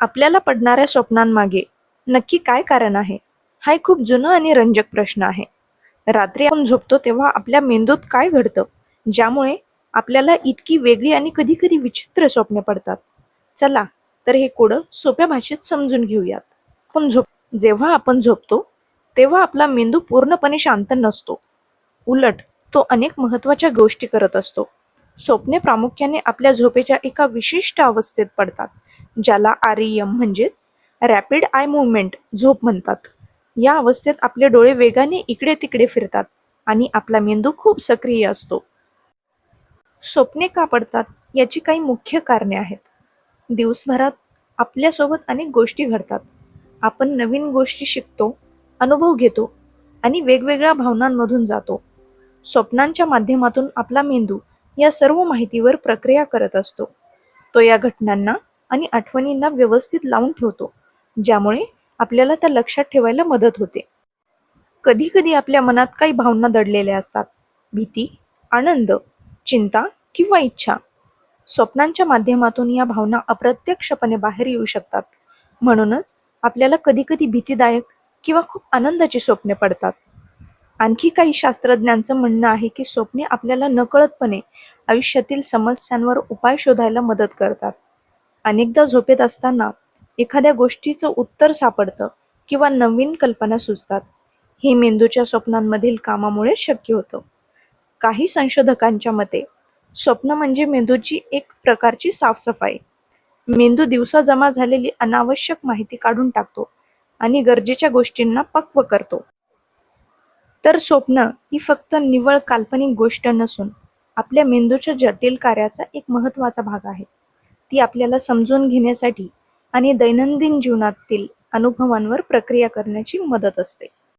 आपल्याला पडणाऱ्या स्वप्नांमागे नक्की काय कारण आहे? हा एक खूप जुना आणि रंजक प्रश्न आहे. रात्री आपण झोपतो तेव्हा आपल्या मेंदूत काय घडतं, ज्यामुळे आपल्याला इतकी वेगळी आणि कधी-कधी विचित्र स्वप्ने पडतात? चला, तर हे कोडं सोप्या भाषेत समजून घेऊयात. जेव्हा आपण झोपतो, तेव्हा आपला मेंदू पूर्णपणे शांत नसतो. उलट तो अनेक महत्त्वाच्या गोष्टी करत असतो. स्वप्ने प्रामुख्याने आपल्या झोपेच्या एका विशिष्ट अवस्थेत पडतात, ज्याला REM म्हणजेच रॅपिड आय मूव्हमेंट झोप म्हणतात. या अवस्थेत आपले डोळे वेगाने इकडे तिकडे फिरतात आणि आपला मेंदू खूप सक्रिय असतो. स्वप्ने का पडतात याची काही मुख्य कारणे आहेत. दिवसभरात आपल्यासोबत अनेक गोष्टी घडतात. आपण नवीन गोष्टी शिकतो, अनुभव घेतो आणि वेगवेगळ्या भावनांमधून जातो. स्वप्नांच्या माध्यमातून आपला मेंदू या सर्व माहितीवर प्रक्रिया करत असतो. तो या घटनांना आणि आठवणींना व्यवस्थित लावून ठेवतो, ज्यामुळे आपल्याला त्या लक्षात ठेवायला मदत होते. कधी कधी आपल्या मनात काही भावना दडलेल्या असतात. भीती, आनंद, चिंता किंवा इच्छा. स्वप्नांच्या माध्यमातून या भावना अप्रत्यक्षपणे बाहेर येऊ शकतात. म्हणूनच आपल्याला कधीकधी भीतीदायक किंवा खूप आनंदाची स्वप्ने पडतात. आणखी काही शास्त्रज्ञांचं म्हणणं आहे की स्वप्ने आपल्याला नकळतपणे आयुष्यातील समस्यांवर उपाय शोधायला मदत करतात. अनेकदा झोपेत असताना एखाद्या गोष्टीचं उत्तर सापडतं किंवा नवीन कल्पना सुचतात. हे मेंदूच्या स्वप्नांमधील कामामुळे शक्य होतं. काही संशोधकांच्या मते स्वप्न म्हणजे मेंदूची एक प्रकारची साफसफाई. मेंदू दिवसा जमा झालेली अनावश्यक माहिती काढून टाकतो आणि गरजेच्या गोष्टींना पक्व करतो. तर स्वप्न ही फक्त निव्वळ काल्पनिक गोष्ट नसून आपल्या मेंदूच्या जटिल कार्याचा एक महत्त्वाचा भाग आहे. ती आपल्याला समजून घेण्यासाठी आणि दैनंदिन जीवनातील अनुभवांवर प्रक्रिया करण्याची मदत असते.